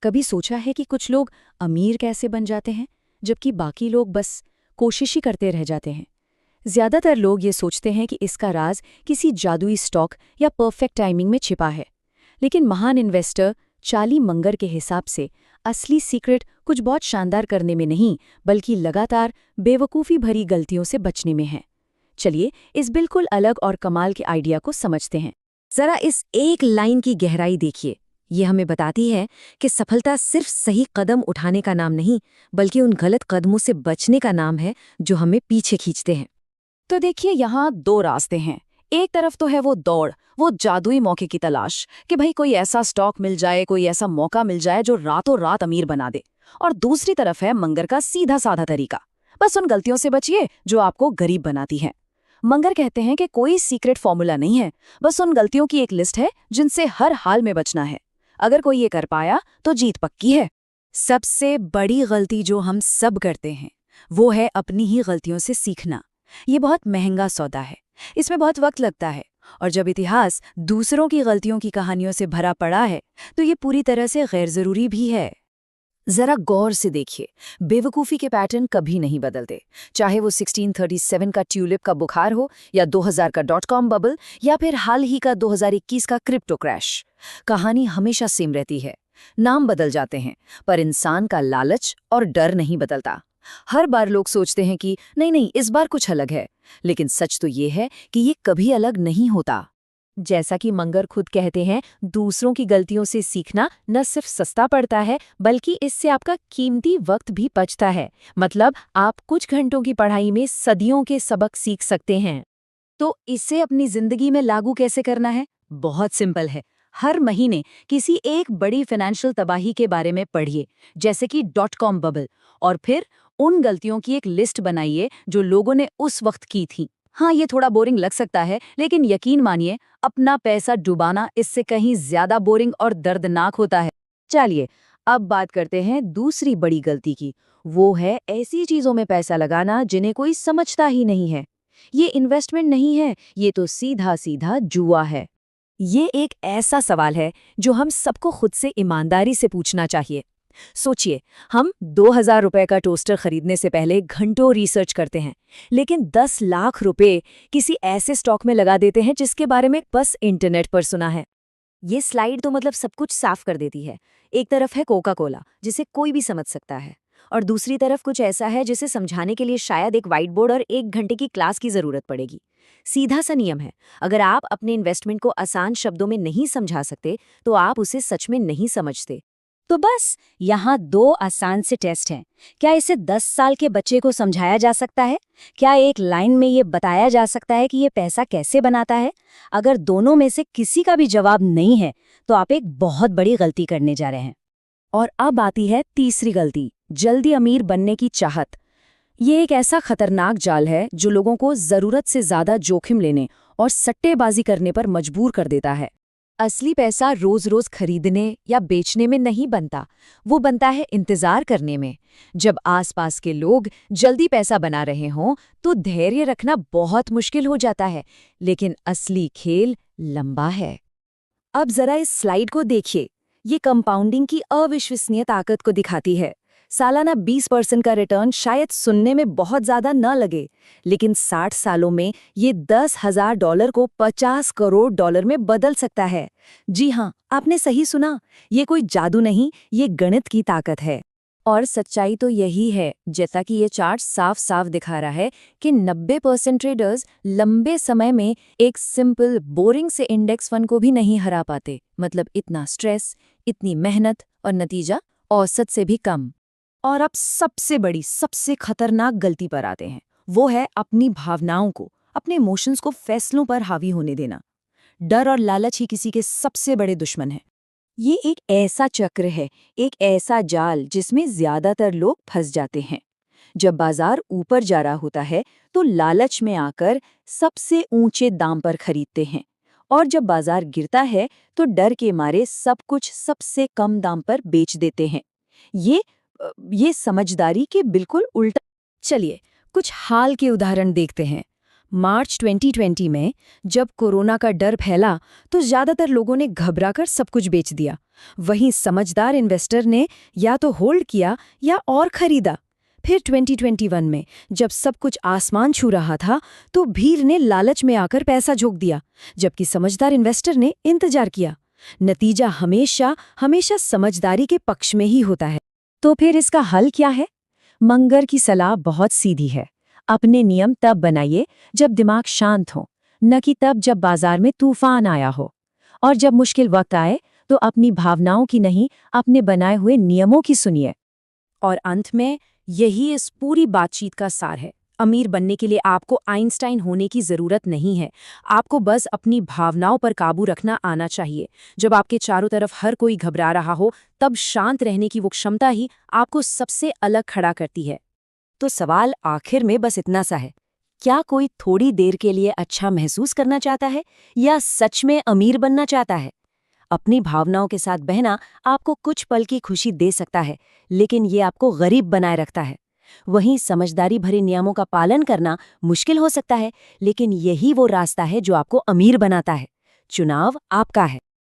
कभी सोचा है कि कुछ लोग अमीर कैसे बन जाते हैं जबकि बाकी लोग बस कोशिश ही करते रह जाते हैं? ज्यादातर लोग ये सोचते हैं कि इसका राज किसी जादुई स्टॉक या परफेक्ट टाइमिंग में छिपा है। लेकिन महान इन्वेस्टर चार्ली मंगर के हिसाब से असली सीक्रेट कुछ बहुत शानदार करने में नहीं, बल्कि लगातार बेवकूफ़ी भरी गलतियों से बचने में है। चलिए इस बिल्कुल अलग और कमाल के आइडिया को समझते हैं। जरा इस एक लाइन की गहराई देखिए। ये हमें बताती है कि सफलता सिर्फ सही कदम उठाने का नाम नहीं, बल्कि उन गलत कदमों से बचने का नाम है जो हमें पीछे खींचते हैं। तो देखिए, यहाँ दो रास्ते हैं। एक तरफ तो है वो दौड़, वो जादुई मौके की तलाश कि भाई कोई ऐसा स्टॉक मिल जाए, कोई ऐसा मौका मिल जाए जो रातों रात अमीर बना दे। और दूसरी तरफ है मंगर का सीधा साधा तरीका, बस उन गलतियों से बचिए जो आपको गरीब बनाती हैं। मंगर कहते हैं कि कोई सीक्रेट फॉर्मूला नहीं है, बस उन गलतियों की एक लिस्ट है जिनसे हर हाल में बचना है। अगर कोई ये कर पाया तो जीत पक्की है। सबसे बड़ी गलती जो हम सब करते हैं वो है अपनी ही गलतियों से सीखना। ये बहुत महंगा सौदा है, इसमें बहुत वक्त लगता है, और जब इतिहास दूसरों की गलतियों की कहानियों से भरा पड़ा है तो ये पूरी तरह से गैर जरूरी भी है। जरा गौर से देखिए, बेवकूफ़ी के पैटर्न कभी नहीं बदलते। चाहे वो 1637 का ट्यूलिप का बुखार हो, या 2000 का .com बबल, या फिर हाल ही का 2021 का क्रिप्टो क्रैश, कहानी हमेशा सेम रहती है। नाम बदल जाते हैं, पर इंसान का लालच और डर नहीं बदलता। हर बार लोग सोचते हैं कि नहीं नहीं, इस बार कुछ अलग है, लेकिन सच तो ये है कि ये कभी अलग नहीं होता। जैसा कि मंगर खुद कहते हैं, दूसरों की गलतियों से सीखना न सिर्फ सस्ता पड़ता है, बल्कि इससे आपका कीमती वक्त भी बचता है। मतलब आप कुछ घंटों की पढ़ाई में सदियों के सबक सीख सकते हैं। तो इसे अपनी जिंदगी में लागू कैसे करना है? बहुत सिंपल है। हर महीने किसी एक बड़ी फाइनेंशियल तबाही के बारे में पढ़िए, जैसे कि .com बबल, और फिर उन गलतियों की एक लिस्ट बनाइए जो लोगों ने उस वक्त की थी। हाँ, ये थोड़ा बोरिंग लग सकता है, लेकिन यकीन मानिए, अपना पैसा डुबाना इससे कहीं ज्यादा बोरिंग और दर्दनाक होता है। चलिए अब बात करते हैं दूसरी बड़ी गलती की। वो है ऐसी चीजों में पैसा लगाना जिन्हें कोई समझता ही नहीं है। ये इन्वेस्टमेंट नहीं है, ये तो सीधा सीधा जुआ है। ये एक ऐसा सवाल है जो हम सबको खुद से ईमानदारी से पूछना चाहिए। सोचिए, हम 2000 रुपए का टोस्टर खरीदने से पहले घंटों रिसर्च करते हैं, लेकिन 10 लाख रुपए किसी ऐसे स्टॉक में लगा देते हैं जिसके बारे में बस इंटरनेट पर सुना है। ये स्लाइड तो मतलब सब कुछ साफ कर देती है। एक तरफ है कोका कोला, जिसे कोई भी समझ सकता है, और दूसरी तरफ कुछ ऐसा है जिसे समझाने के लिए शायद एक व्हाइट बोर्ड और 1 घंटे की क्लास की जरूरत पड़ेगी। सीधा सा नियम है, अगर आप अपने इन्वेस्टमेंट को आसान शब्दों में नहीं समझा सकते तो आप उसे सच में नहीं समझते। तो बस यहाँ दो आसान से टेस्ट हैं। क्या इसे 10 साल के बच्चे को समझाया जा सकता है? क्या एक लाइन में ये बताया जा सकता है कि ये पैसा कैसे बनाता है? अगर दोनों में से किसी का भी जवाब नहीं है तो आप एक बहुत बड़ी गलती करने जा रहे हैं। और अब आती है तीसरी गलती, जल्दी अमीर बनने की चाहत। ये एक ऐसा खतरनाक जाल है जो लोगों को जरूरत से ज्यादा जोखिम लेने और सट्टेबाजी करने पर मजबूर कर देता है। असली पैसा रोज रोज खरीदने या बेचने में नहीं बनता, वो बनता है इंतजार करने में। जब आसपास के लोग जल्दी पैसा बना रहे हों तो धैर्य रखना बहुत मुश्किल हो जाता है, लेकिन असली खेल लंबा है। अब जरा इस स्लाइड को देखिए, ये कंपाउंडिंग की अविश्वसनीय ताकत को दिखाती है। सालाना 20% का रिटर्न शायद सुनने में बहुत ज्यादा न लगे, लेकिन 60 सालों में ये $10,000 को $50 करोड़ में बदल सकता है। जी हाँ, आपने सही सुना, ये कोई जादू नहीं, ये गणित की ताकत है। और सच्चाई तो यही है, जैसा कि ये चार्ट साफ साफ दिखा रहा है कि 90% ट्रेडर्स लंबे समय में एक सिंपल बोरिंग से इंडेक्स फंड को भी नहीं हरा पाते। मतलब इतना स्ट्रेस, इतनी मेहनत और नतीजा औसत से भी कम। और अब सबसे बड़ी, सबसे खतरनाक गलती पर आते हैं। वो है अपनी भावनाओं को, अपने इमोशंस को फैसलों पर हावी होने देना। डर और लालच ही किसी के सबसे बड़े दुश्मन हैं। ये एक ऐसा चक्र है, एक ऐसा जाल जिसमें ज्यादातर लोग फंस जाते हैं। जब बाजार ऊपर जा रहा होता है तो लालच में आकर सबसे ऊंचे दाम पर खरीदते हैं, और जब बाजार गिरता है तो डर के मारे सब कुछ सबसे कम दाम पर बेच देते हैं। ये समझदारी के बिल्कुल उल्टा। चलिए कुछ हाल के उदाहरण देखते हैं। मार्च 2020 में जब कोरोना का डर फैला तो ज्यादातर लोगों ने घबराकर सब कुछ बेच दिया। वहीं समझदार इन्वेस्टर ने या तो होल्ड किया या और खरीदा। फिर 2021 में जब सब कुछ आसमान छू रहा था तो भीड़ ने लालच में आकर पैसा झोंक दिया, जबकि समझदार इन्वेस्टर ने इंतजार किया। नतीजा हमेशा हमेशा समझदारी के पक्ष में ही होता है। तो फिर इसका हल क्या है? मंगर की सलाह बहुत सीधी है। अपने नियम तब बनाइए जब दिमाग शांत हो, न कि तब जब बाजार में तूफान आया हो। और जब मुश्किल वक्त आए तो अपनी भावनाओं की नहीं, अपने बनाए हुए नियमों की सुनिए। और अंत में यही इस पूरी बातचीत का सार है। अमीर बनने के लिए आपको आइंस्टाइन होने की जरूरत नहीं है। आपको बस अपनी भावनाओं पर काबू रखना आना चाहिए। जब आपके चारों तरफ हर कोई घबरा रहा हो, तब शांत रहने की वो क्षमता ही आपको सबसे अलग खड़ा करती है। तो सवाल आखिर में बस इतना सा है, क्या कोई थोड़ी देर के लिए अच्छा महसूस करना चाहता है या सच में अमीर बनना चाहता है? अपनी भावनाओं के साथ बहना आपको कुछ पल की खुशी दे सकता है, लेकिन ये आपको गरीब बनाए रखता है। वहीं समझदारी भरे नियमों का पालन करना मुश्किल हो सकता है, लेकिन यही वो रास्ता है जो आपको अमीर बनाता है। चुनाव आपका है।